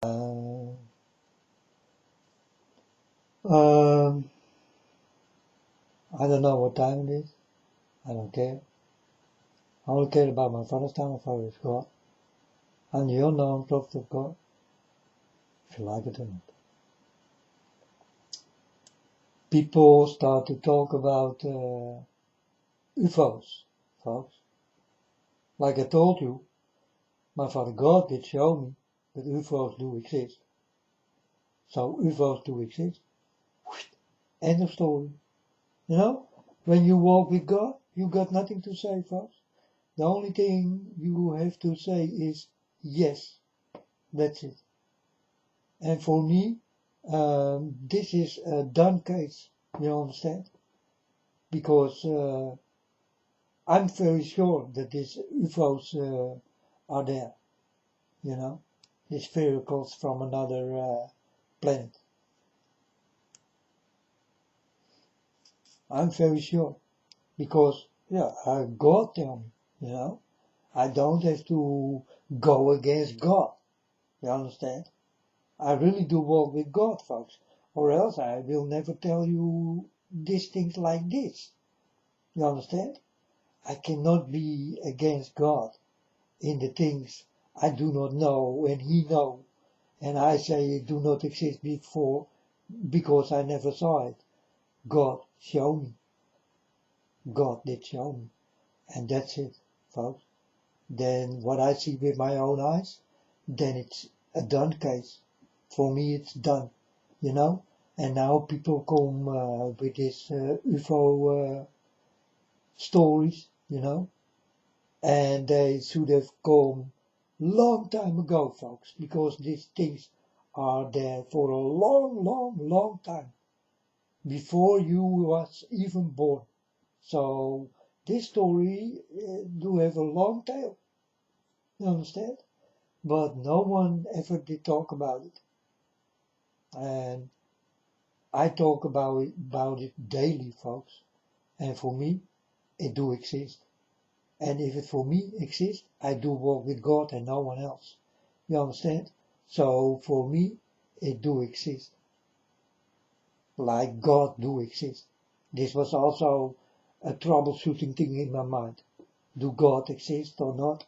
Uh, um, I don't know what time it is. I don't care. I only care about my Father's time. My Father is God. I'm the unknown prophet of God, if you like it or not. People start to talk about UFOs, folks. Like I told you, my Father God did show me that UFOs do exist. So UFOs do exist. End of story. You know, when you walk with God, you got nothing to say, folks. The only thing you have to say is yes. That's it. And for me, this is a done case. You understand? Because I'm very sure that these UFOs are there. You know, these vehicles from another planet. I'm very sure because God tell me. You know, I don't have to go against God. You understand? I really do walk with God, folks, or else I will never tell you these things like this. You understand? I cannot be against God in the things I do not know and He know, and I say it do not exist before because I never saw it. God show me. God did show me, and that's it, folks. Then what I see with my own eyes, then it's a done case. For me, it's done, you know. And now people come with these UFO stories, you know, and they should have come long time ago, folks, because these things are there for a long, long, long time before you was even born. So this story do have a long tail, you understand? But no one ever did talk about it. And I talk about it daily, folks. And for me, it do exist. And if it for me exists, I do walk with God and no one else. You understand? So for me, it do exist. Like God do exist. This was also a troubleshooting thing in my mind. Do God exist or not?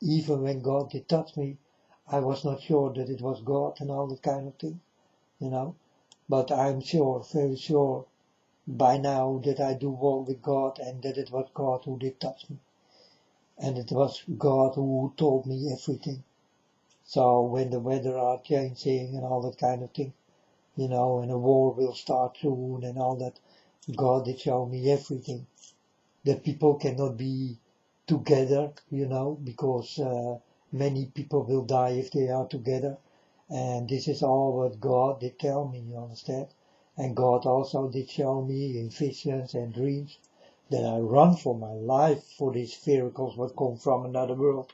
Even when God did touch me, I was not sure that it was God and all that kind of thing, you know. But I'm sure, very sure, by now that I do walk with God and that it was God who did touch me. And it was God who told me everything. So when the weather are changing and all that kind of thing, you know, and a war will start soon and all that, God did show me everything. That people cannot be together, you know, because many people will die if they are together. And this is all what God did tell me, you understand? And God also did show me in visions and dreams that I run for my life for these vehicles what come from another world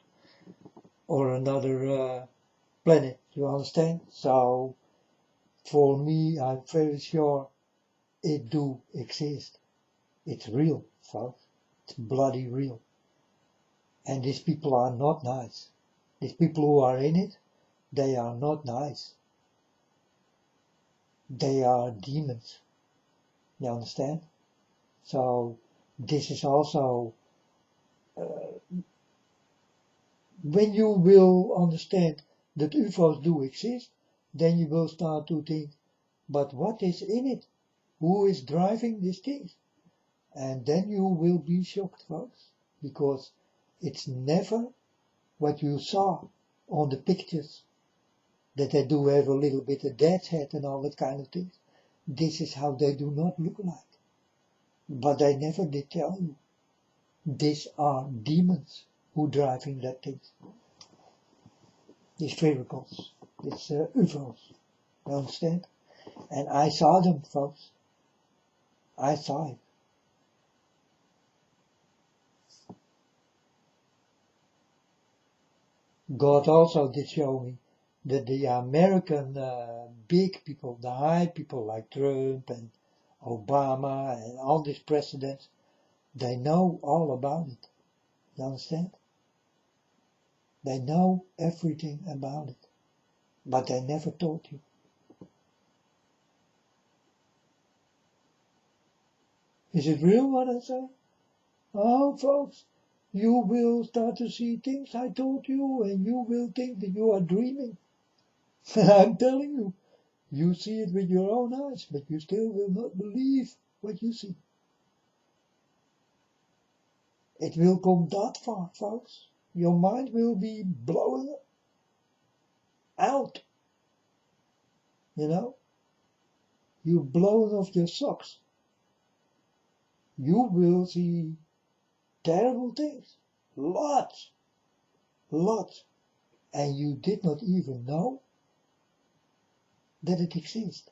or another planet, you understand? So for me, I'm very sure it do exist. It's real, folks. It's bloody real. And these people are not nice. These people who are in it, they are not nice. They are demons. You understand? So this is also, when you will understand that UFOs do exist, then you will start to think, but what is in it? Who is driving these things? And then you will be shocked, folks, because it's never what you saw on the pictures, that they do have a little bit of dead head and all that kind of things. This is how they do not look like. But they never did tell you. These are demons who driving that thing. These vehicles, these UFOs. You understand? And I saw them, folks. I saw it. God also did show me that the American big people, the high people like Trump and Obama and all these presidents, they know all about it. You understand? They know everything about it. but they never taught you. Is it real what I say? Oh, folks, you will start to see things I told you, and you will think that you are dreaming. I'm telling you, you see it with your own eyes, but you still will not believe what you see. It will come that far, folks. Your mind will be blowing out. You know? You're blowing off your socks. You will see terrible things. Lots. Lots. And you did not even know that it exists.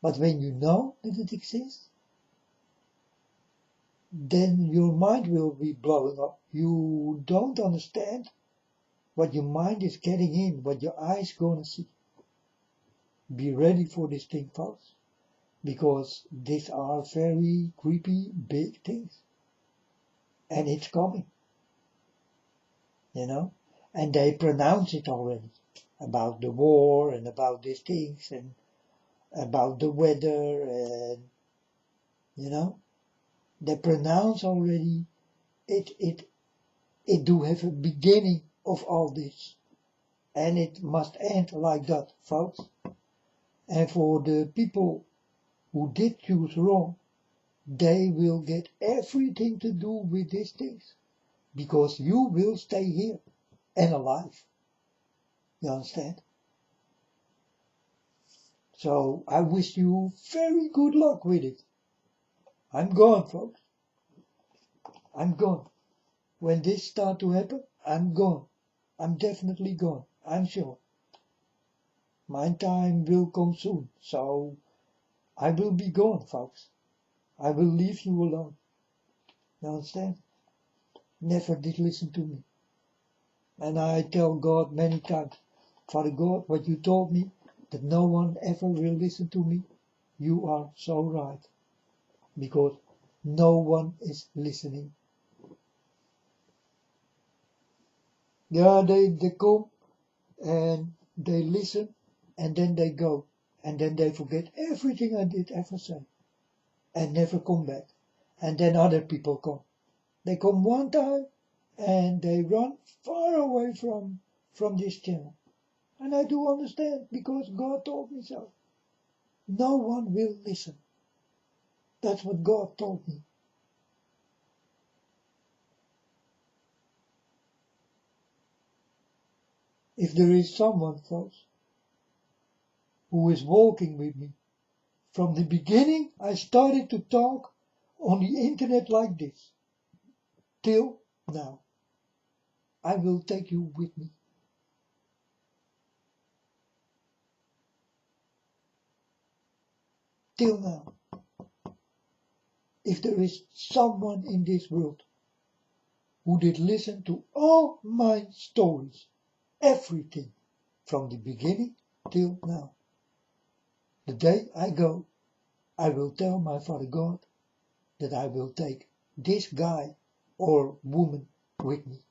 But when you know that it exists, then your mind will be blowing up. You don't understand what your mind is getting in, what your eyes gonna see. Be ready for this thing, folks, because these are very creepy, big things. And it's coming, you know, and they pronounce it already, about the war and about these things and about the weather and, you know, they pronounce already it do have a beginning of all this, and it must end like that, folks. And for the people who did choose wrong, they will get everything to do with these things, because you will stay here and alive. You understand? So I wish you very good luck with it. I'm gone, folks. I'm gone. When this start to happen, I'm gone. I'm definitely gone. I'm sure. My time will come soon, so I will be gone, folks. I will leave you alone. You understand? Never did listen to me. And I tell God many times, Father God, what you told me, that no one ever will listen to me, you are so right. Because no one is listening. Yeah, they come and they listen and then they go. And then they forget everything I did ever say. And never come back. And then other people come. They come one time and they run far away from this channel. And I do understand, because God told me so. No one will listen. That's what God told me. If there is someone, folks, who is walking with me, from the beginning I started to talk on the internet like this, till now, I will take you with me. Till now. If there is someone in this world who did listen to all my stories, everything, from the beginning till now, the day I go, I will tell my Father God that I will take this guy or woman with me.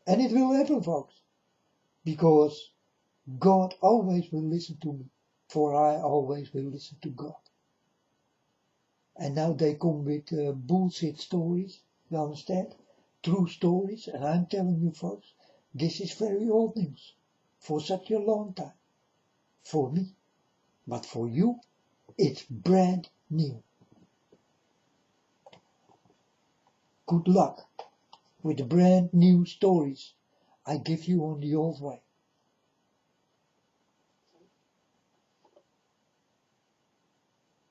And it will happen, folks, because God always will listen to me, for I always will listen to God. And now they come with bullshit stories, you understand? True stories, and I'm telling you, folks, this is very old news, for such a long time, for me. But for you, it's brand new. Good luck with the brand new stories I give you on the old way.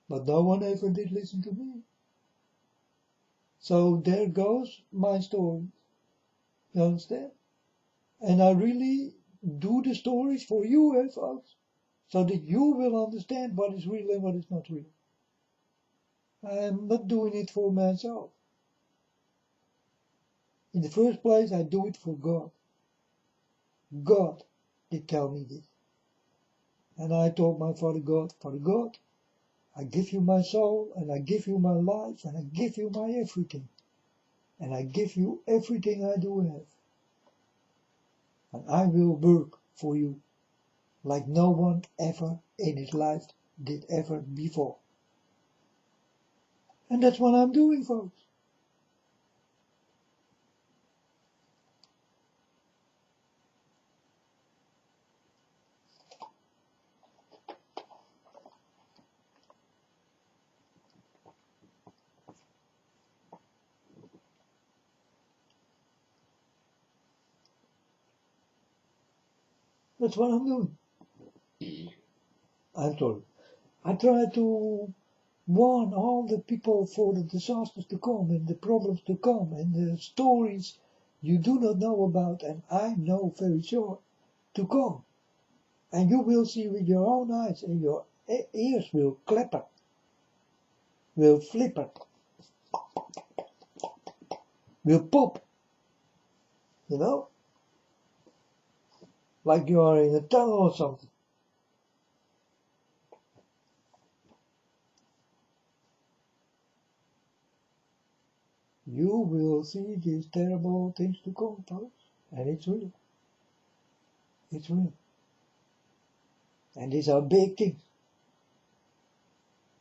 But no one ever did listen to me. So there goes my story. You understand? And I really do the stories for you, folks, so that you will understand what is real and what is not real. I'm not doing it for myself. In the first place, I do it for God. God did tell me this. And I told my Father God, I give you my soul, and I give you my life, and I give you my everything. And I give you everything I do have. And I will work for you, like no one ever in his life did ever before. And that's what I'm doing, folks. That's what I'm doing. I'm sorry. I try to warn all the people for the disasters to come and the problems to come and the stories you do not know about and I know very sure to come. And you will see with your own eyes and your ears will clapper, will flipper, will pop, you know, like you are in a tunnel or something. You will see these terrible things to come, folks, and it's real. It's real. And these are big things.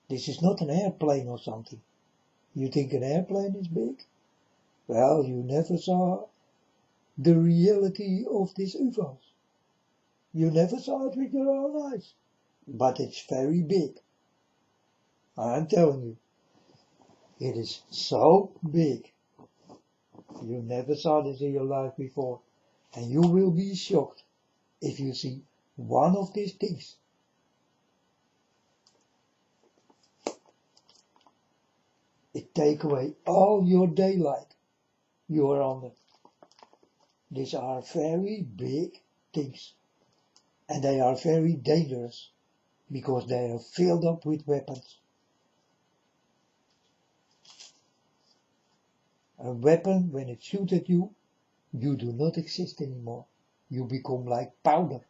This is not an airplane or something. You think an airplane is big? Well, you never saw the reality of these UFOs. You never saw it with your own eyes. But it's very big. I'm telling you. It is so big. You never saw this in your life before. And you will be shocked if you see one of these things. It takes away all your daylight you are under. These are very big things. And they are very dangerous because they are filled up with weapons. A weapon, when it shoots at you, you do not exist anymore. You become like powder.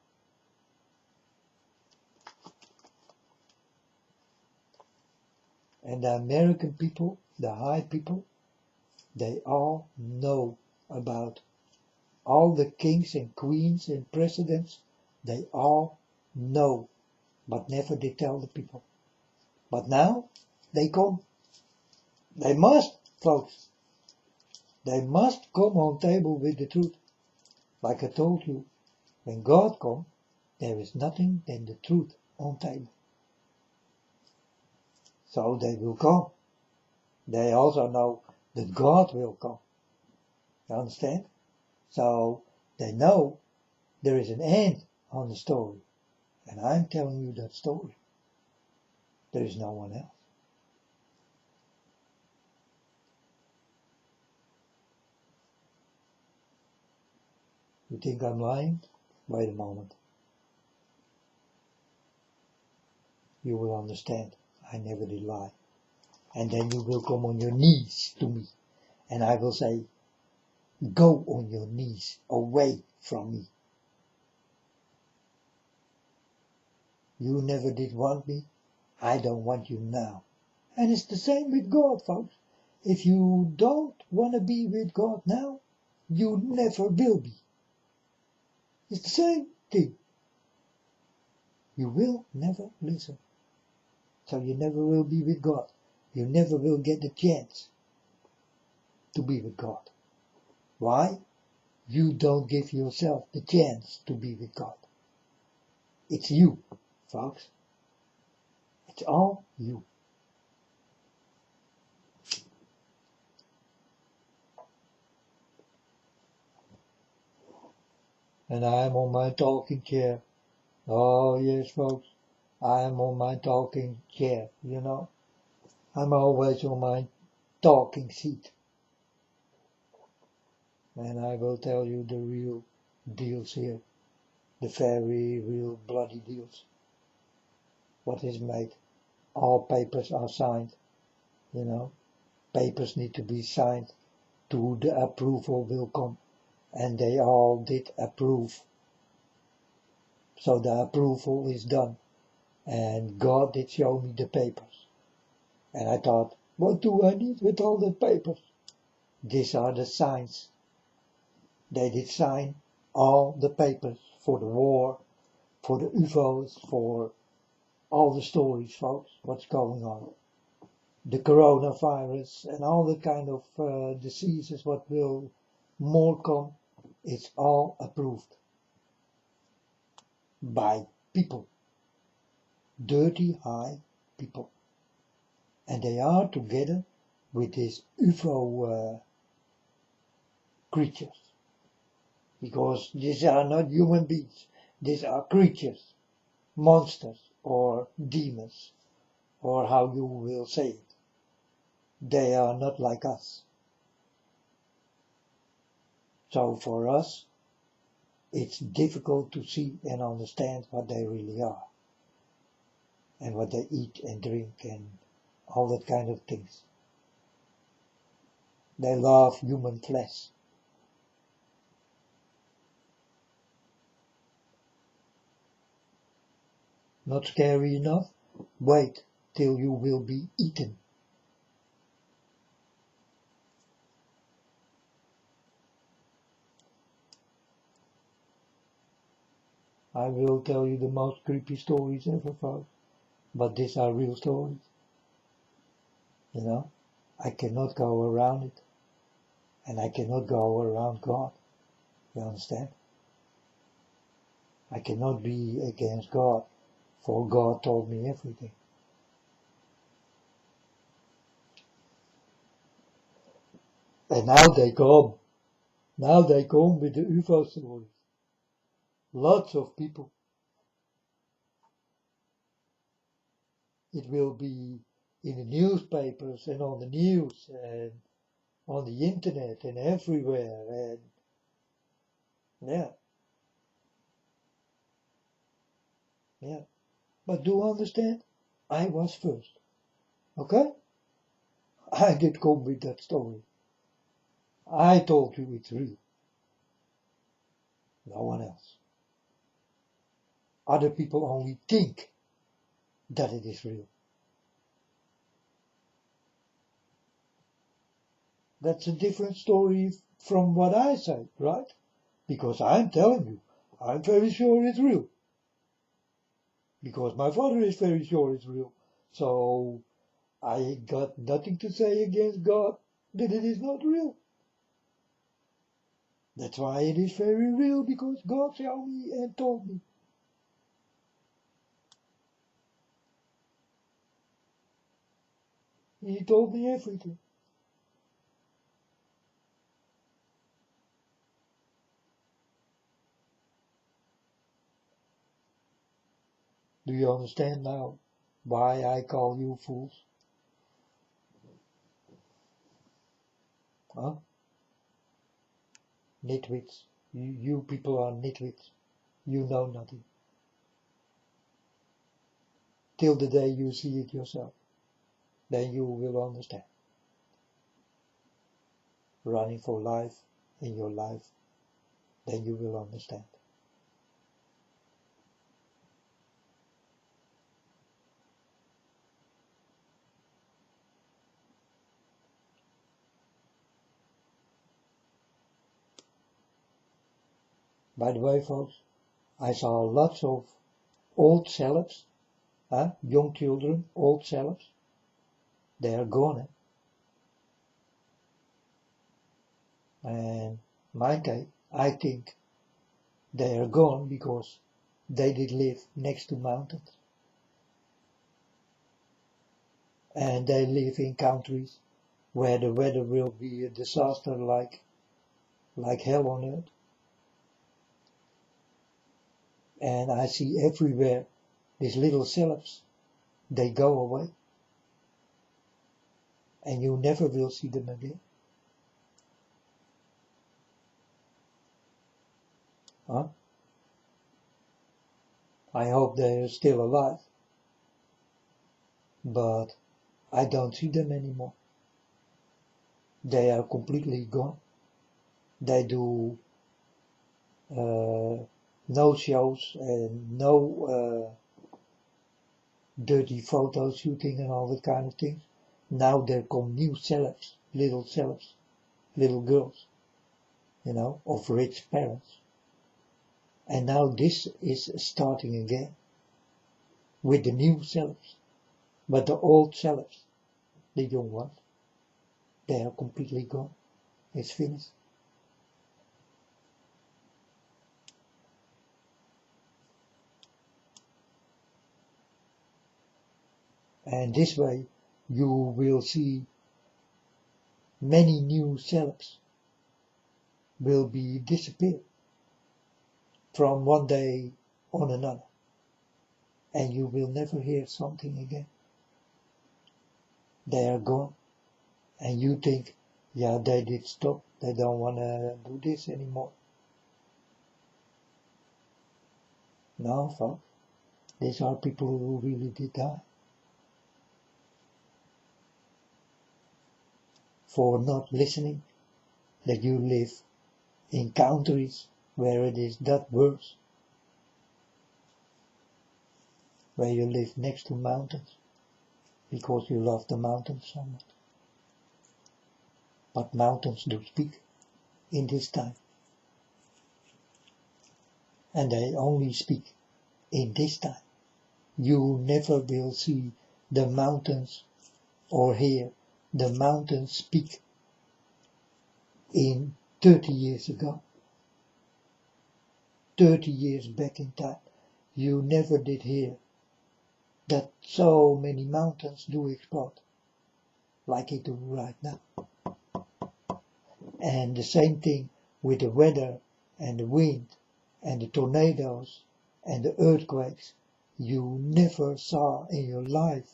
And the American people, the high people, they all know about all the kings and queens and presidents. They all know, but never did tell the people. But now, they come. They must, folks. They must come on table with the truth. Like I told you, when God comes, there is nothing than the truth on table. So they will come. They also know that God will come. You understand? So they know there is an end on the story. And I'm telling you that story. There is no one else. You think I'm lying? Wait a moment. You will understand. I never did lie. And then you will come on your knees to me. And I will say, go on your knees away from me. You never did want me. I don't want you now. And it's the same with God, folks. If you don't want to be with God now, you never will be. It's the same thing. You will never listen. So you never will be with God. You never will get the chance to be with God. Why? You don't give yourself the chance to be with God. It's you, folks. It's all you. And I am on my talking chair. Oh yes, folks. I am on my talking chair, you know. I'm always on my talking seat. And I will tell you the real deals here. The very real bloody deals. What is made. All papers are signed, you know. Papers need to be signed to the approval will come. And they all did approve. So the approval is done. And God did show me the papers. And I thought, what do I need with all the papers? These are the signs. They did sign all the papers for the war, for the UFOs, for all the stories, folks, what's going on. The coronavirus and all the kind of diseases, what will more come, it's all approved by people, dirty, high people. And they are together with these UFO creatures. Because these are not human beings. These are creatures, monsters, or demons, or how you will say it. They are not like us. So for us, it's difficult to see and understand what they really are. And what they eat and drink and all that kind of things. They love human flesh. Not scary enough? Wait till you will be eaten. I will tell you the most creepy stories ever, folks. But these are real stories. You know, I cannot go around it. And I cannot go around God. You understand? I cannot be against God, for God told me everything. And now they come. Now they come with the UFO stories. Lots of people. It will be in the newspapers and on the news and on the internet and everywhere. And yeah. Yeah. But do understand? I was first. Okay? I did come with that story. I told you it's real. No one else. Other people only think that it is real. That's a different story from what I say, right? Because I'm telling you, I'm very sure it's real. Because my father is very sure it's real. So I got nothing to say against God that it is not real. That's why it is very real, because God showed me and told me. He told me everything. Do you understand now why I call you fools? Huh? Nitwits. You people are nitwits. You know nothing. Till the day you see it yourself. Then you will understand. Running for life in your life. Then you will understand. By the way, folks, I saw lots of old celebs, young children, old celebs. They are gone. And my case, I think they are gone because they did live next to mountains. And they live in countries where the weather will be a disaster like hell on earth. And I see everywhere these little celebs, they go away. And you never will see them again. Huh? I hope they are still alive. But I don't see them anymore. They are completely gone. They do no shows and no dirty photo shooting and all that kind of things. Now there come new celebs, little girls, of rich parents. And now this is starting again with the new selves. But the old selves, the young ones, they are completely gone. It's finished. And this way you will see many new selves will be disappeared from one day on another. And you will never hear something again. They are gone. And you think, yeah, they did stop. They don't want to do this anymore. No, folks. These are people who really did die. For not listening, that you live in countries where it is that worse. Where you live next to mountains. Because you love the mountains so much. But mountains do speak in this time. And they only speak in this time. You never will see the mountains or hear the mountains speak in 30 years ago. 30 years back in time. You never did hear that so many mountains do explode like it do right now. And the same thing with the weather and the wind and the tornadoes and the earthquakes. You never saw in your life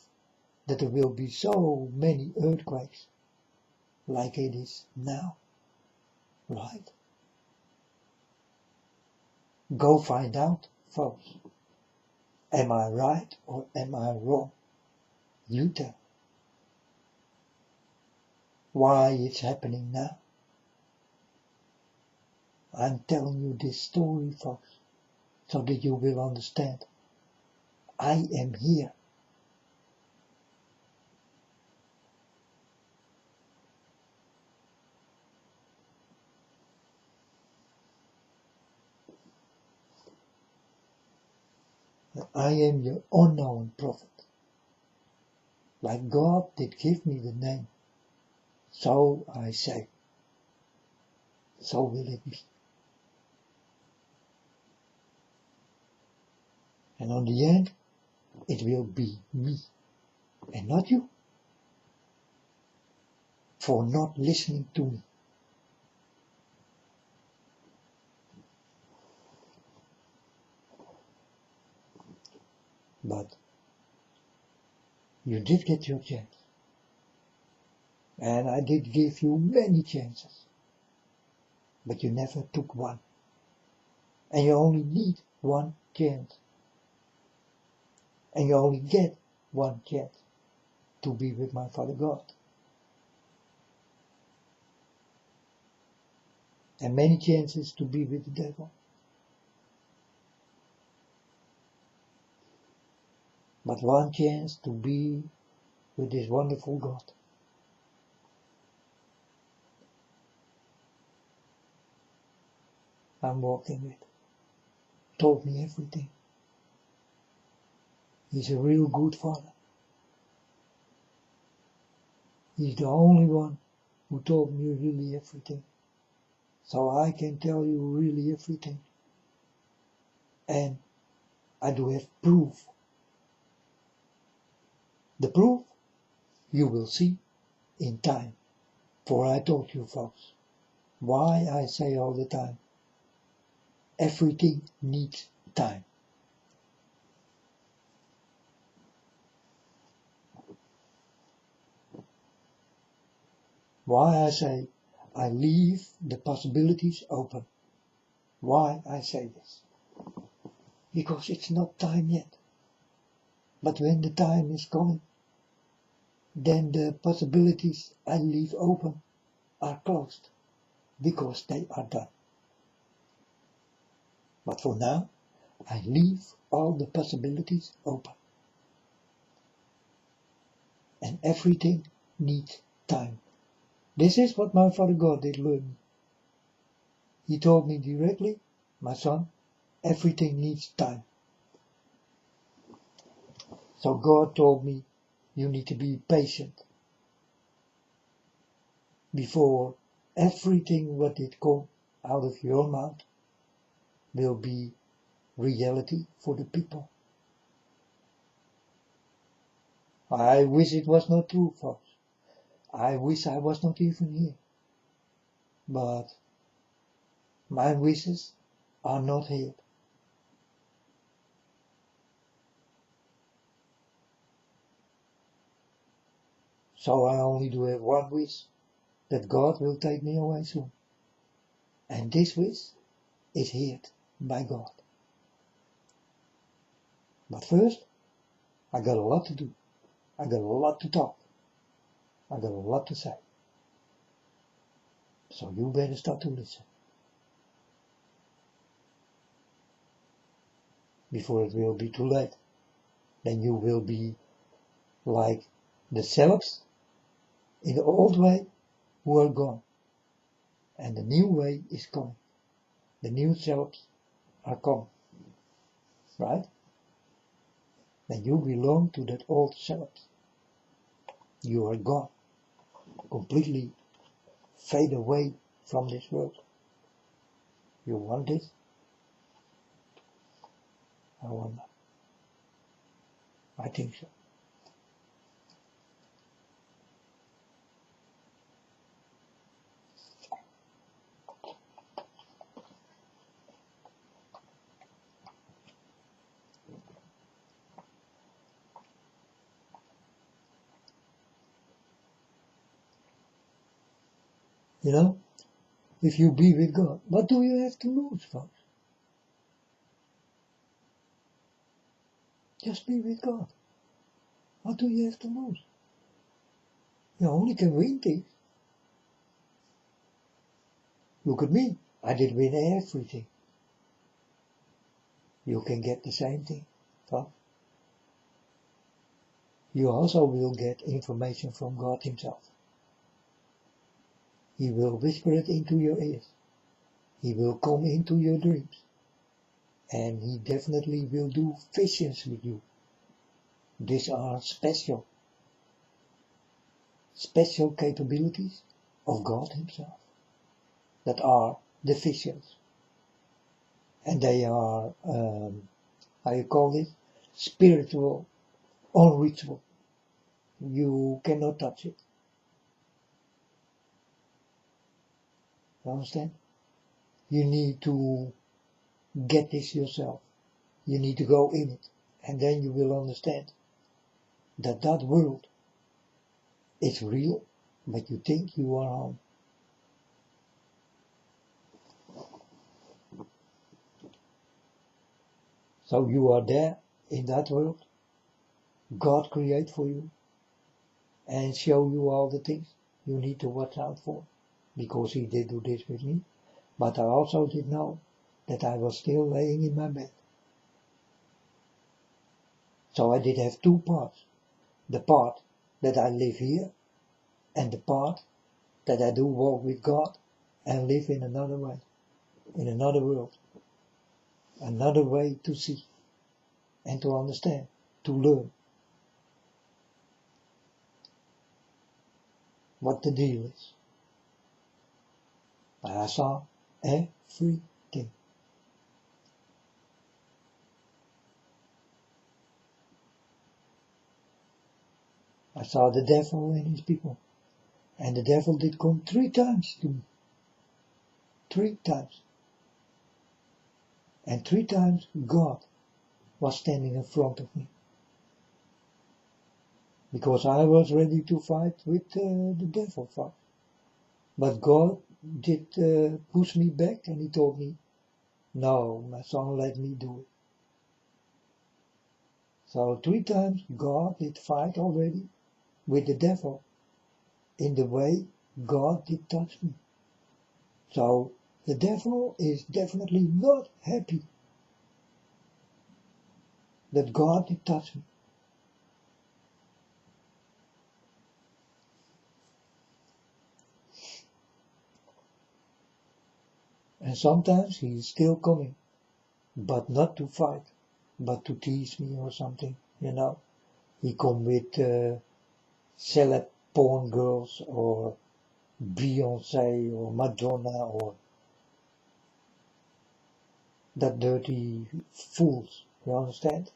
that there will be so many earthquakes like it is now. Right? Go find out, folks. Am I right or am I wrong? You tell. Why it's happening now? I'm telling you this story, folks, so that you will understand. I am here. I am your unknown prophet. Like God did give me the name, so I say, so will it be. And on the end, it will be me, and not you, for not listening to me. But you did get your chance. And I did give you many chances. But you never took one. And you only need one chance. And you only get one chance to be with my Father God. And many chances to be with the devil. But one chance to be with this wonderful God. I'm walking with. Told me everything. He's a real good Father. He's the only one who told me really everything. So I can tell you really everything. And I do have proof. The proof you will see in time. For I told you, folks, why I say all the time, everything needs time. Why I say I leave the possibilities open. Why I say this? Because it's not time yet. But when the time is coming, then the possibilities I leave open are closed, because they are done. But for now, I leave all the possibilities open. And everything needs time. This is what my Father God did learn me. He told me directly, my son, Everything needs time. So God told me, you need to be patient before everything what did come out of your mouth will be reality for the people. I wish it was not true, folks. I wish I was not even here. But my wishes are not here. So I only do have one wish, that God will take me away soon. And this wish is heard by God. But first, I got a lot to do. I got a lot to talk. I got a lot to say. So you better start to listen. Before it will be too late. Then you will be like the celebs in the old way who are gone. And the new way is coming. The new celebs are coming. Right? Then you belong to that old celebs. You are gone. Completely fade away from this world. You want this? I wonder. I think so. You know, if you be with God, what do you have to lose, folks? Just be with God. What do you have to lose? You only can win things. Look at me. I did win everything. You can get the same thing, folks. You also will get information from God Himself. He will whisper it into your ears. He will come into your dreams. And He definitely will do visions with you. These are special capabilities of God Himself. That are the visions. And they are, how you call it? Spiritual, unreachable. You cannot touch it. You understand? You need to get this yourself. You need to go in it. And then you will understand that that world is real, but you think you are home. So you are there in that world. God create for you and show you all the things you need to watch out for. Because He did do this with me. But I also did know that I was still laying in my bed. So I did have two parts. The part that I live here and the part that I do walk with God and live in another way, in another world, another way to see and to understand, to learn what the deal is. I saw everything. I saw the devil and his people. And the devil did come 3 times to me. 3 times. And 3 times God was standing in front of me. Because I was ready to fight with the devil. But God did push me back and He told me, no, my son, let me do it. So 3 times God did fight already with the devil in the way God did touch me. So the devil is definitely not happy that God did touch me. And sometimes he is still coming but not to fight, but to tease me or something, you know. He come with celeb porn girls or Beyonce or Madonna or that dirty fools, you understand?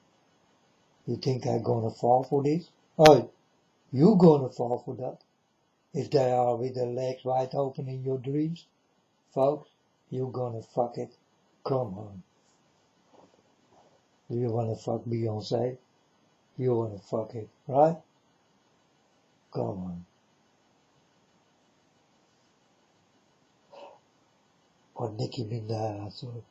You think I'm gonna fall for this? Oh, you gonna fall for that. If they are with their legs wide open in your dreams, folks, you gonna fuck it. Come on. Do you wanna fuck Beyonce? You wanna fuck it, right? Come on. Or Nicki Minaj or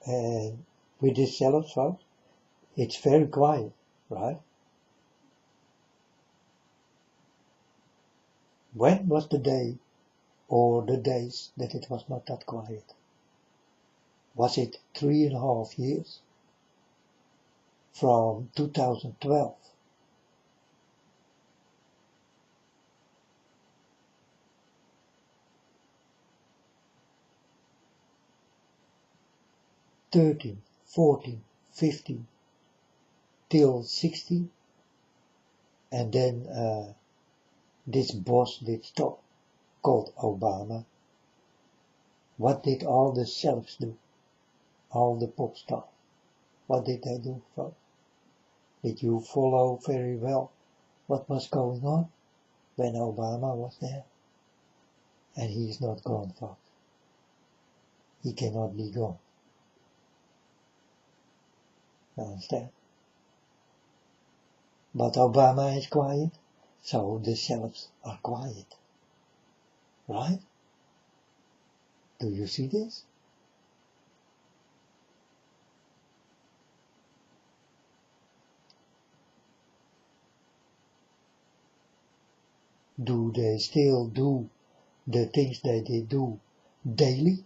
and with this celebs, folks, it's very quiet, right? When was the day or the days that it was not that quiet? Was it 3.5 years? From 2012. '13, '14, '15 till '16, and then this boss did stop, called Obama. What did all the celebs do? All the pop stars. What did they do, folks? Did you follow very well what was going on when Obama was there? And he is not gone, folks. He cannot be gone. You understand? But Obama is quiet, so the celebs are quiet. Right? Do you see this? Do they still do the things that they do daily?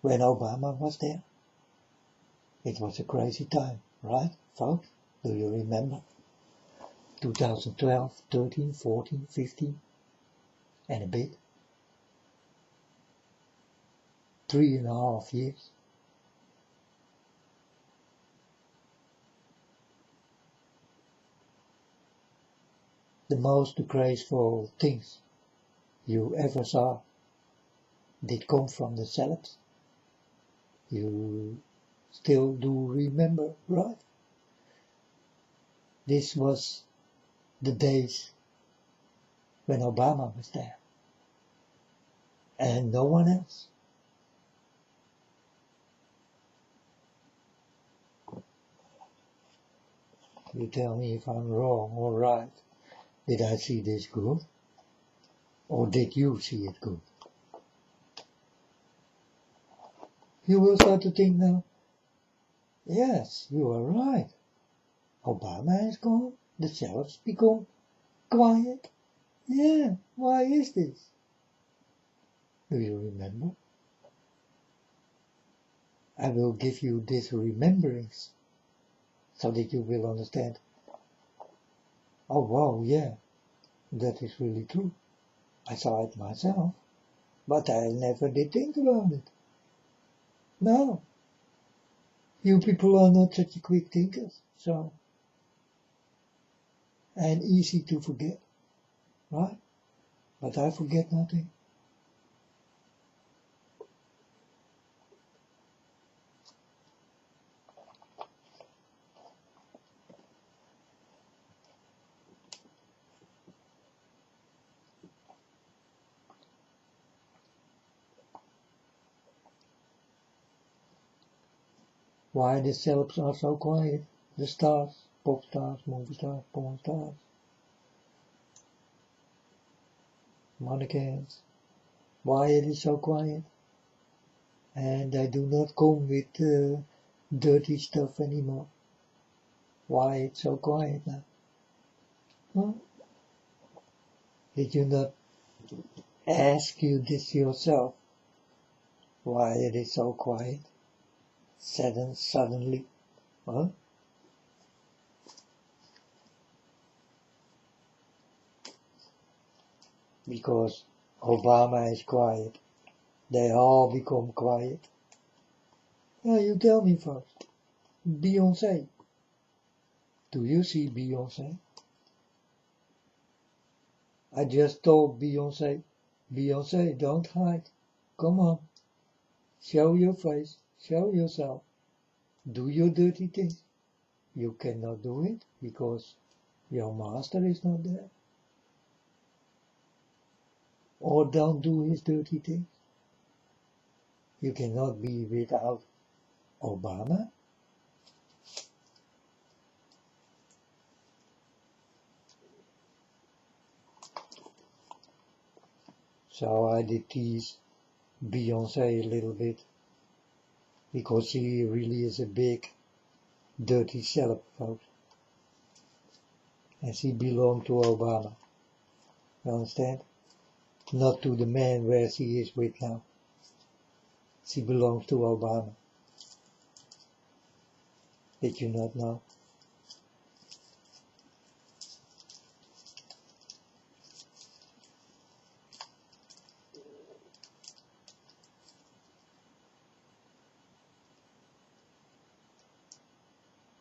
When Obama was there? It was a crazy time, right, folks? Do you remember? 2012, 13, 14, 15, and a bit. 3.5 years. The most graceful things you ever saw did come from the celebs. You still do remember, right? This was the days when Obama was there. And no one else. You tell me if I'm wrong or right. Did I see this good? Or did you see it good? You will start to think now, yes, you are right. Obama is gone, the celebs become quiet. Yeah, why is this? Do you remember? I will give you these rememberings so that you will understand. Oh wow, yeah, that is really true. I saw it myself, but I never did think about it. No, you people are not such quick thinkers, so, and easy to forget, right? But I forget nothing. Why the celebs are so quiet? The stars, pop stars, movie stars, porn stars, mannequins. Why it is so quiet? And I do not come with dirty stuff anymore. Why it's so quiet now? Huh? Did you not ask you this yourself? Why it is so quiet? Suddenly, huh? Because Obama is quiet. They all become quiet. Yeah, you tell me first. Beyonce. Do you see Beyonce? I just told Beyonce, Beyonce, don't hide. Come on. Show your face. Show yourself. Do your dirty things. You cannot do it because your master is not there. Or don't do his dirty things. You cannot be without Obama. So I did tease Beyonce a little bit because she really is a big dirty celeb, folks. And she belonged to Obama. You understand? Not to the man where she is with now. She belongs to Obama. Did you not know?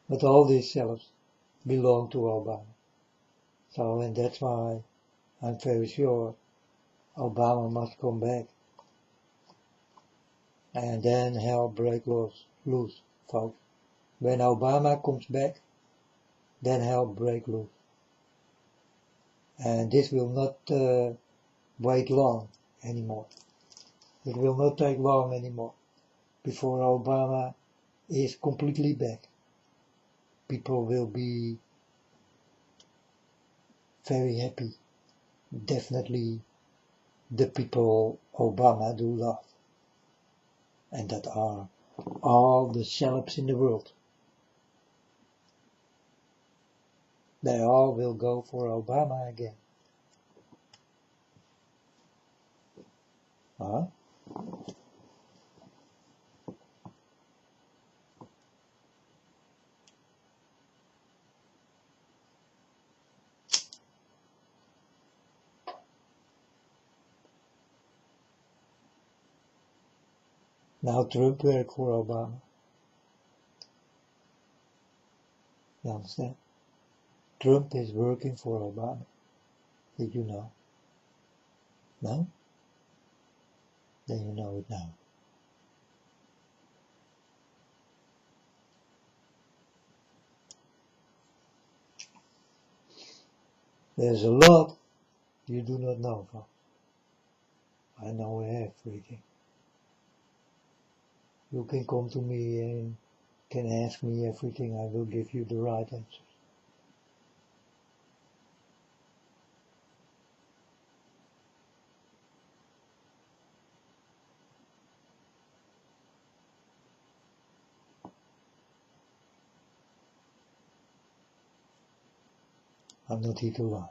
But all these celebs belong to Obama. So, and that's why I'm very sure Obama must come back. And then hell break loose, folks. When Obama comes back, then hell break loose. And this will not wait long anymore. It will not take long anymore before Obama is completely back. People will be very happy. Definitely the people Obama do love. And that are all the celebs in the world. They all will go for Obama again. Huh? Now Trump worked for Obama. You understand? Trump is working for Obama. Did you know? No? Then you know it now. There's a lot you do not know, folks. I know everything. You can come to me and can ask me everything. I will give you the right answers. I'm not here to lie.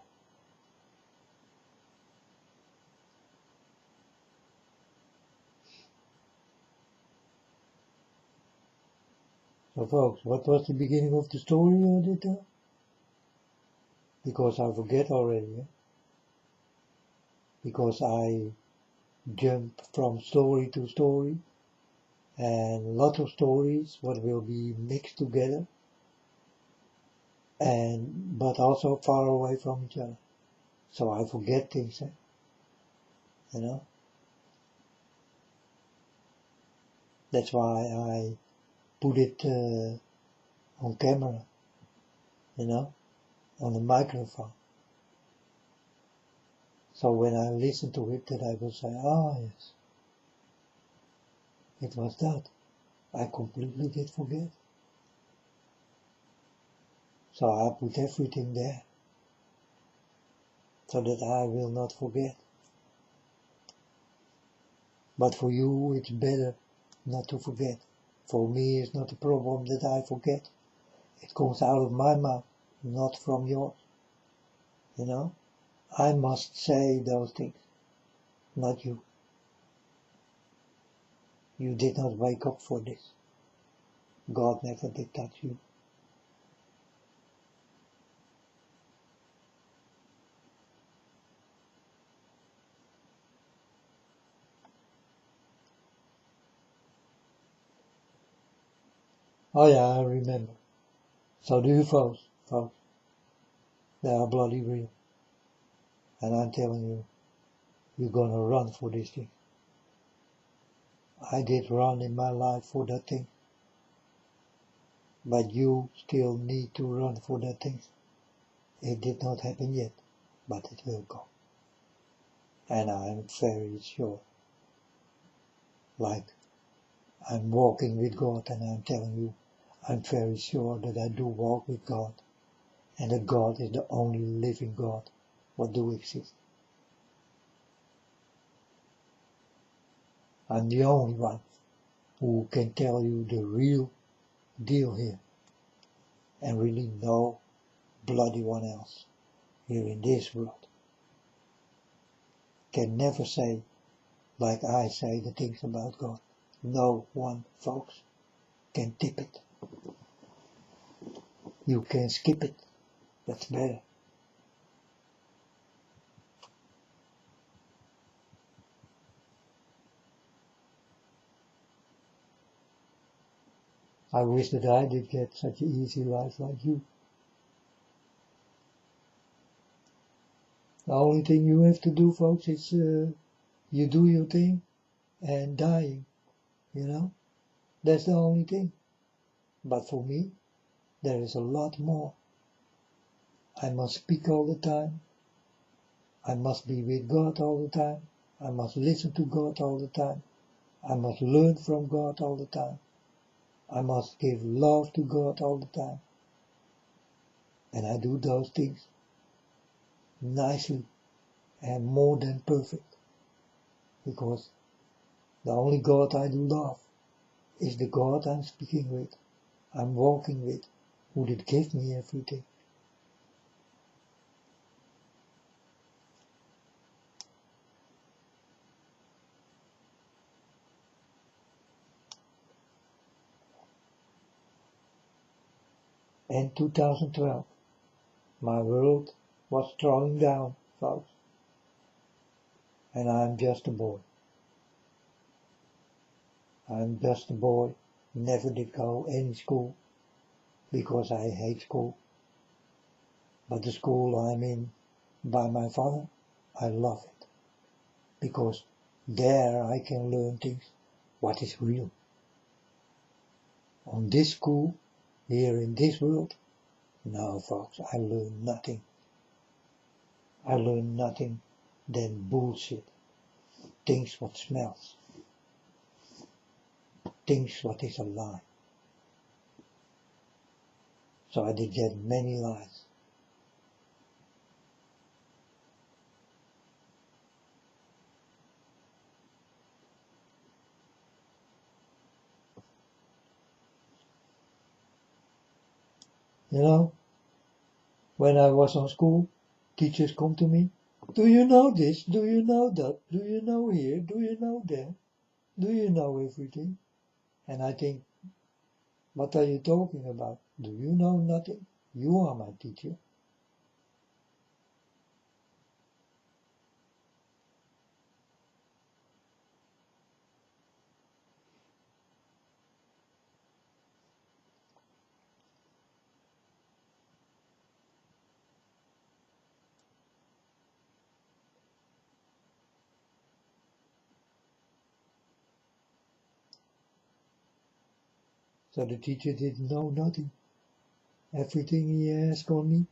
So folks, what was the beginning of the story I did tell? Because I forget already. Eh? Because I jump from story to story and lot of stories what will be mixed together and but also far away from each other. So I forget things, eh? You know? That's why I put it on camera, you know, on the microphone. So when I listen to it, that I will say, oh yes, it was that. I completely did forget. So I put everything there, so that I will not forget. But for you, it's better not to forget. For me, it's not a problem that I forget. It comes out of my mouth, not from yours. You know? I must say those things, not you. You did not wake up for this. God never did touch you. Oh yeah, I remember. So do you folks. They are bloody real. And I'm telling you, you're gonna run for this thing. I did run in my life for that thing. But you still need to run for that thing. It did not happen yet, but it will come. And I'm very sure, like I'm walking with God, and I'm telling you, I'm very sure that I do walk with God, and that God is the only living God what do exist. I'm the only one who can tell you the real deal here, and really no bloody one else here in this world can never say like I say the things about God. No one, folks, can tip it. You can skip it. That's better. I wish that I did get such an easy life like you. The only thing you have to do, folks, is you do your thing and dying, you know? That's the only thing. But for me, there is a lot more. I must speak all the time. I must be with God all the time. I must listen to God all the time. I must learn from God all the time. I must give love to God all the time. And I do those things nicely and more than perfect. Because the only God I do love is the God I'm speaking with, I'm walking with, who did give me everything. In 2012, my world was throwing down, folks, and I'm just a boy. I'm just a boy, never did go any school, because I hate school. But the school I'm in by my father, I love it, because there I can learn things, what is real. On this school, here in this world, no folks, I learn nothing. I learn nothing than bullshit, things what smells, things what is a lie. So I did get many lies. You know, when I was on school, teachers come to me, do you know this, do you know that, do you know here, do you know there, do you know everything? And I think, what are you talking about? Do you know nothing? You are my teacher. So the teacher didn't know nothing. Everything he asked on me,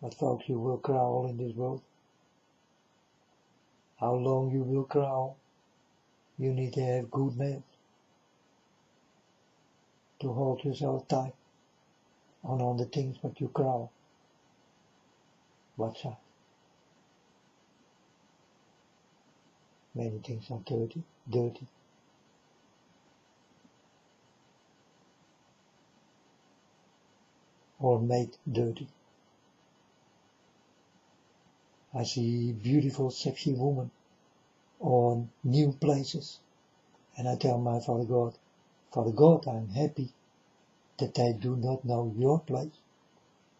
but folks, you will crawl in this world. How long you will crawl? You need to have good nails. to hold yourself tight on all the things what you crawl. Watch out. Many things are dirty. Or made dirty. I see beautiful, sexy women on new places. And I tell my Father God, I'm happy that they do not know your place.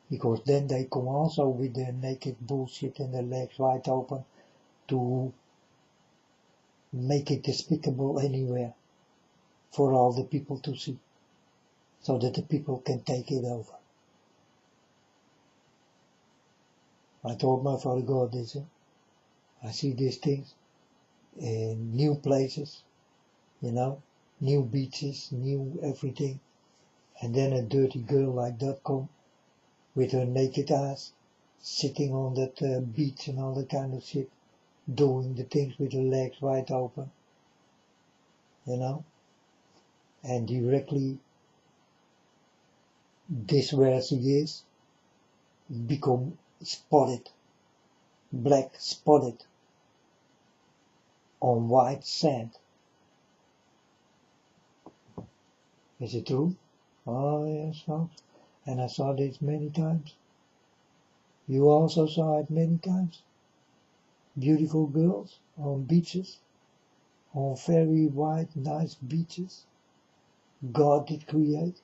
Because then they come also with their naked bullshit and their legs wide open to make it despicable anywhere for all the people to see, so that the people can take it over. I told my Father God this, I see these things in new places, new beaches, new everything, and then a dirty girl like that come with her naked ass, sitting on that beach and all that kind of shit, doing the things with her legs wide open, and directly this where she is, become spotted, black spotted, on white sand. Is it true? Oh yes, folks. And I saw this many times. You also saw it many times. Beautiful girls on beaches, on very white, nice beaches. God did create,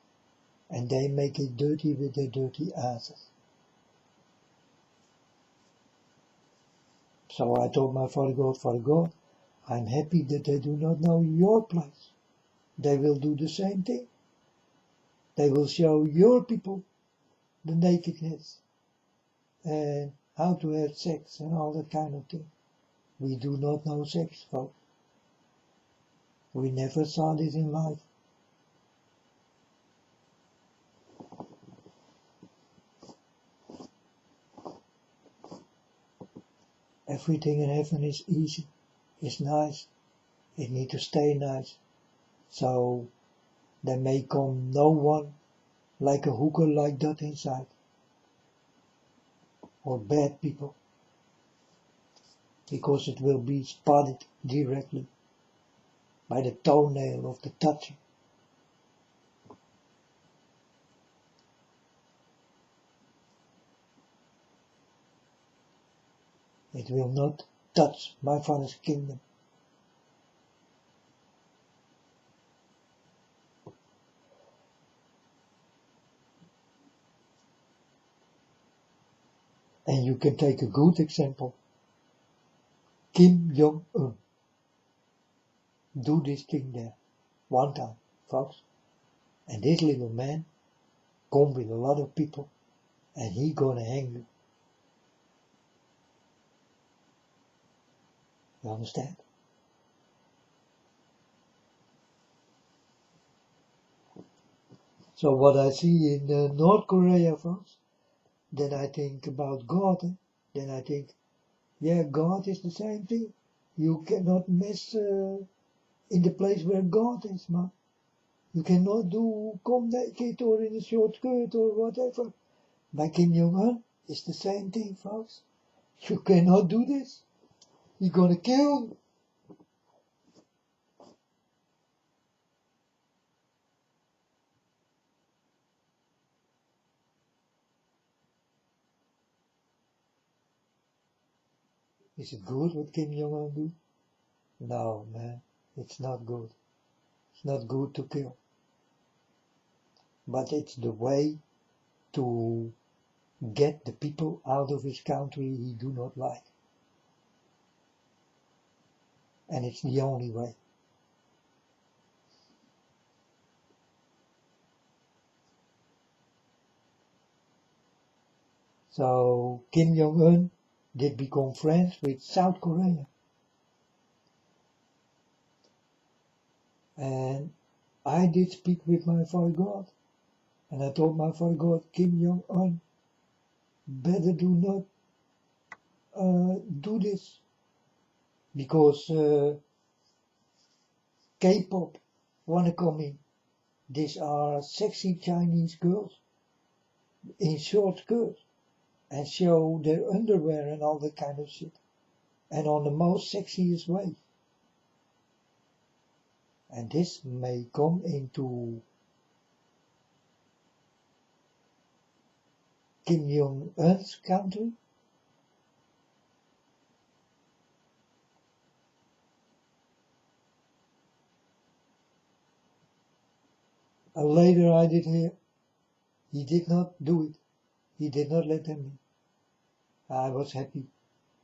and they make it dirty with their dirty asses. So I told my Father God, I'm happy that they do not know your place. They will do the same thing. They will show your people the nakedness and how to have sex and all that kind of thing. We do not know sex, folks. We never saw this in life. Everything in heaven is easy, is nice. It needs to stay nice. So there may come no one like a hooker like that inside. Or bad people. Because it will be spotted directly by the toenail of the touching. It will not touch my Father's kingdom. And you can take a good example. Kim Jong-un. Do this thing there. One time, folks. And this little man come with a lot of people and he gonna hang you. You understand? So what I see in North Korea, folks, then I think about God. Then I think, yeah, God is the same thing. You cannot mess in the place where God is, man. You cannot come naked or in a short skirt or whatever. By Kim Jong-un, it's the same thing, folks. You cannot do this. You're gonna kill you. Is it good what Kim Jong-un do? No, man, it's not good. It's not good to kill. But it's the way to get the people out of his country he do not like. And it's the only way. So Kim Jong-un did become friends with South Korea. And I did speak with my Father God. And I told my Father God, Kim Jong-un, better do not do this. Because K-pop wanna come in. these are sexy Chinese girls in short skirts and show their underwear and all that kind of shit. And on the most sexiest way. And this may come into Kim Jong-un's country. And later I did hear, he did not do it. He did not let them in. I was happy.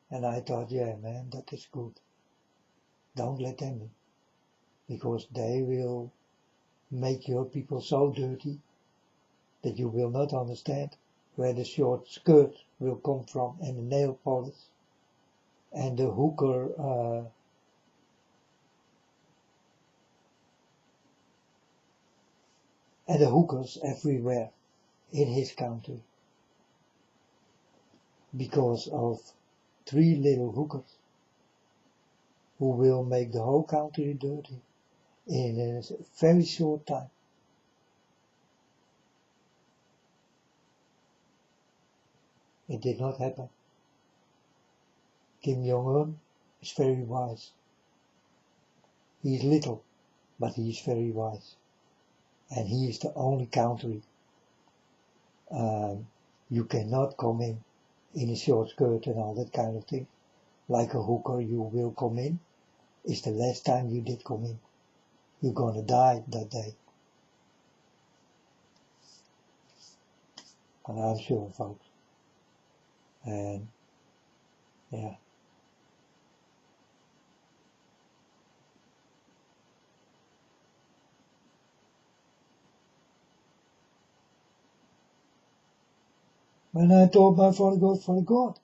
And I thought, yeah man, that is good. Don't let them in. Because they will make your people so dirty that you will not understand where the short skirt will come from and the nail polish and the hooker and the hookers everywhere in his country because of 3 little hookers who will make the whole country dirty in a very short time. It did not happen. Kim Jong-un is very wise. He is little, but he is very wise. And he is the only country you cannot come in a short skirt and all that kind of thing. Like a hooker you will come in. It's the last time you did come in. You're gonna die that day. And I'm sure, folks. And yeah. When I told my Father God,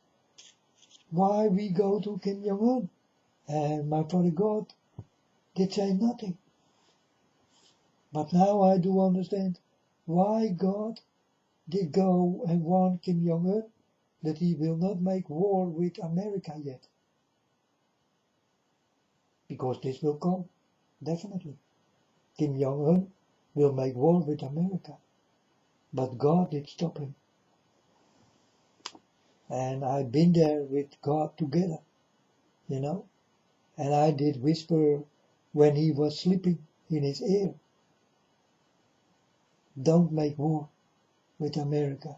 why we go to Kim Jong-un, and my Father God did say nothing. But now I do understand why God did go and warn Kim Jong-un that he will not make war with America yet. Because this will come, definitely. Kim Jong-un will make war with America. But God did stop him. And I've been there with God together, you know. And I did whisper when he was sleeping in his ear. Don't make war with America.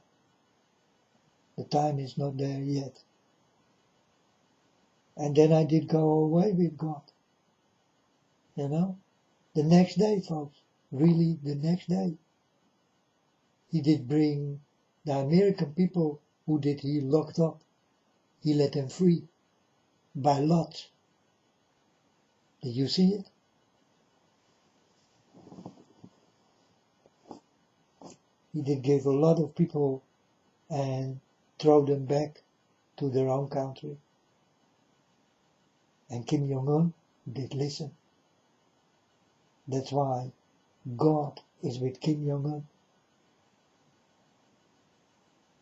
The time is not there yet. And then I did go away with God. You know? The next day, folks. Really, the next day. He did bring the American people who did he locked up. He let them free. By lots. Did you see it? He did give a lot of people and throw them back to their own country. And Kim Jong-un did listen. That's why God is with Kim Jong-un.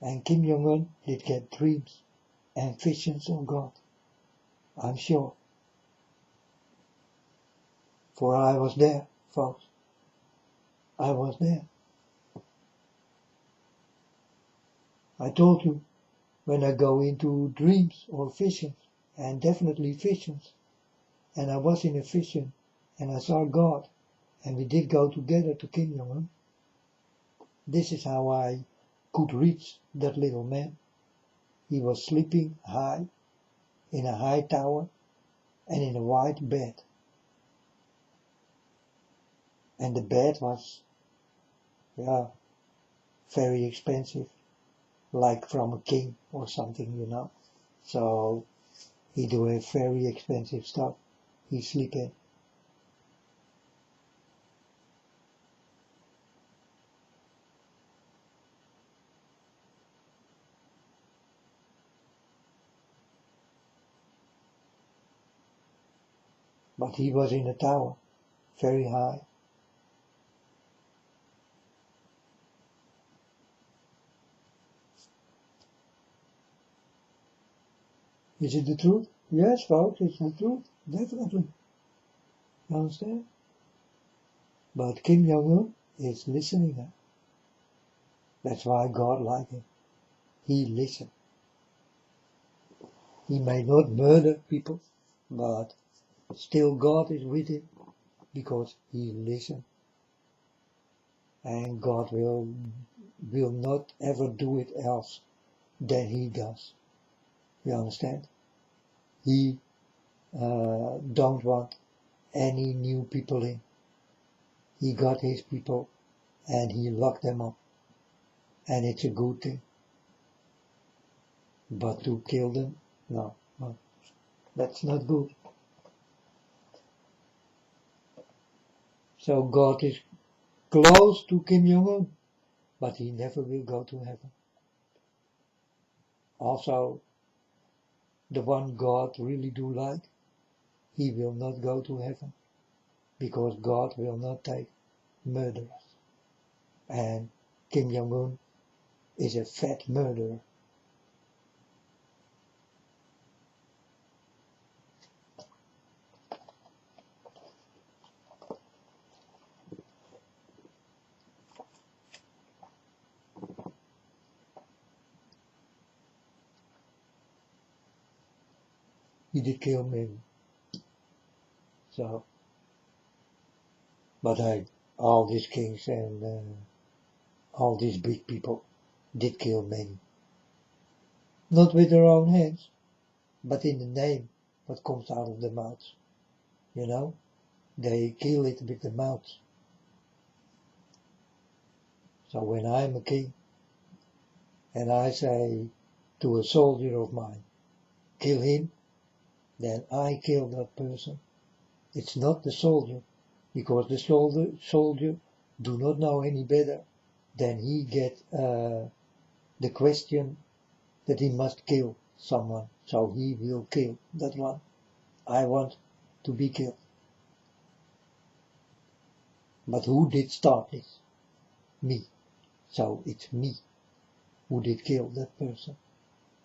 And Kim Jong-un did get dreams and visions of God. I'm sure. For I was there, folks. I was there. I told you, when I go into dreams or visions, and definitely visions, and I was in a vision, and I saw God, and we did go together to Kim Jong-un. This is how I could reach that little man. He was sleeping high, in a high tower, and in a white bed. And the bed was, very expensive. Like from a king or something, you know. So he do a very expensive stuff. He sleep in. But he was in a tower, very high. Is it the truth? Yes, folks, it's the truth. Definitely. You understand? But Kim Jong-un is listening. That's why God liked him. He listened. He may not murder people, but still God is with him because he listened. And God will not ever do it else than he does. You understand? He don't want any new people in. He got his people and he locked them up. And it's a good thing. But to kill them, no, that's not good. So God is close to Kim Jong-un, but he never will go to heaven. Also, the one God really do like, he will not go to heaven, because God will not take murderers. And Kim Jong-un is a fat murderer. He did kill many. So, but all these kings and all these big people did kill many. Not with their own hands, but in the name what comes out of the mouth. You know, they kill it with the mouth. So when I'm a king and I say to a soldier of mine, kill him, then I kill that person. It's not the soldier, because the soldier do not know any better than he get the question that he must kill someone, so he will kill that one. I want to be killed. But who did start this? Me. So it's me who did kill that person,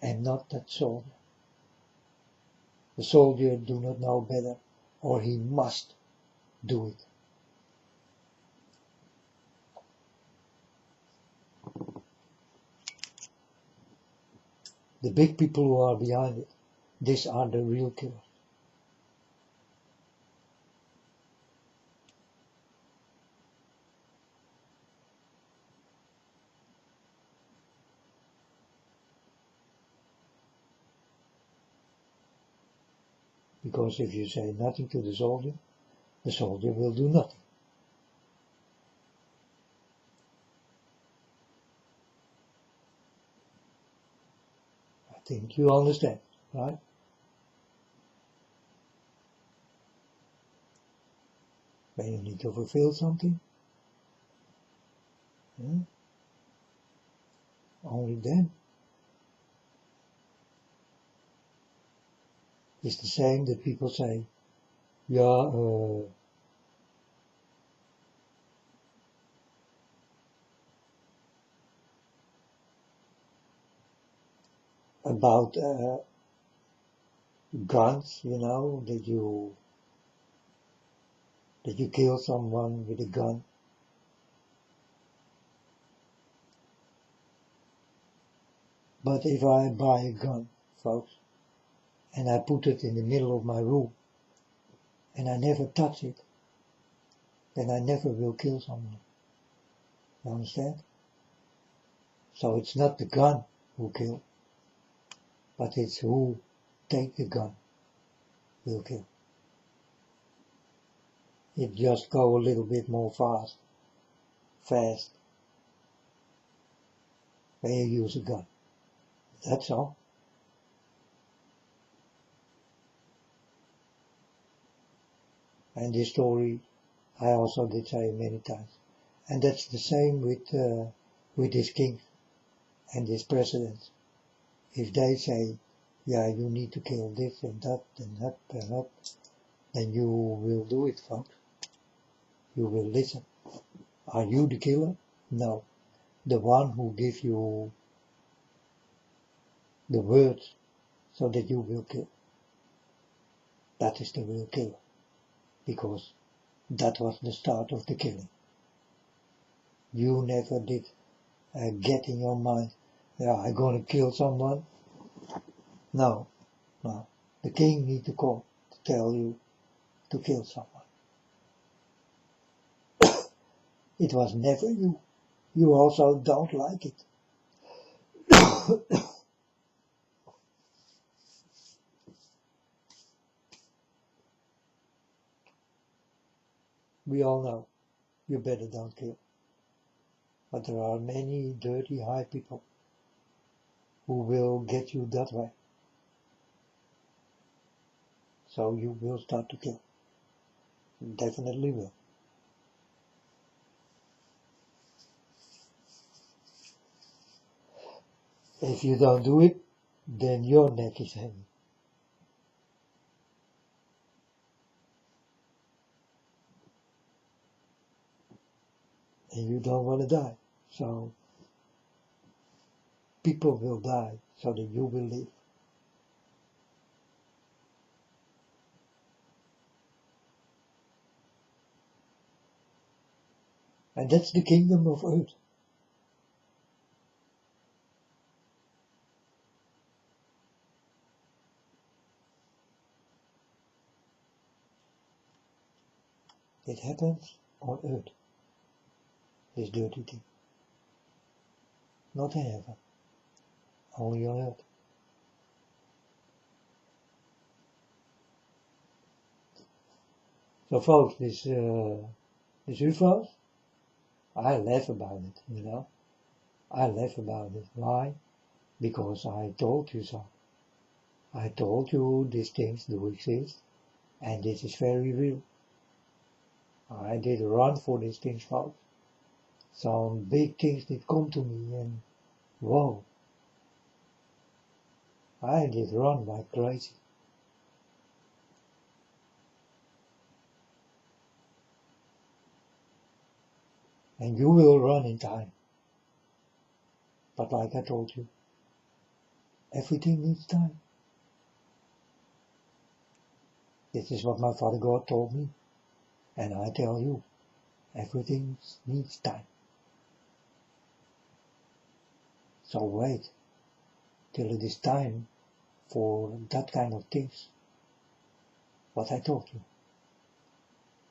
and not that soldier. The soldier do not know better, or he must do it. The big people who are behind it, these are the real killers. Because if you say nothing to the soldier will do nothing. I think you understand, right? When you need to fulfill something, only then. It's the same that people say, yeah, about guns, you know, that you kill someone with a gun. But if I buy a gun, folks, and I put it in the middle of my room, and I never touch it, then I never will kill someone. You understand? So it's not the gun who kill, but it's who take the gun will kill. It just go a little bit more fast when you use a gun. That's all. And this story I also did say many times. And that's the same with these kings and these presidents. If they say, yeah, you need to kill this and that and that and that, then you will do it, folks. You will listen. Are you the killer? No. The one who gives you the words so that you will kill. That is the real killer. Because that was the start of the killing. You never did get in your mind, yeah, I'm gonna kill someone. No, no. The king needs to call to tell you to kill someone. It was never you. You also don't like it. We all know you better don't kill. But there are many dirty high people who will get you that way. So you will start to kill. Definitely will. If you don't do it, then your neck is hanging. And you don't want to die. So people will die so that you will live. And that's the kingdom of earth. It happens on earth, this dirty thing. Not in heaven, only on earth. So folks, this UFOs, I laugh about it, you know. I laugh about it. Why? Because I told you so. I told you these things do exist, and this is very real. I did run for these things, folks. Some big things did come to me, and whoa, I did run like crazy. And you will run in time. But like I told you, everything needs time. This is what my Father God told me. And I tell you, everything needs time. So wait till it is time for that kind of things. What I told you.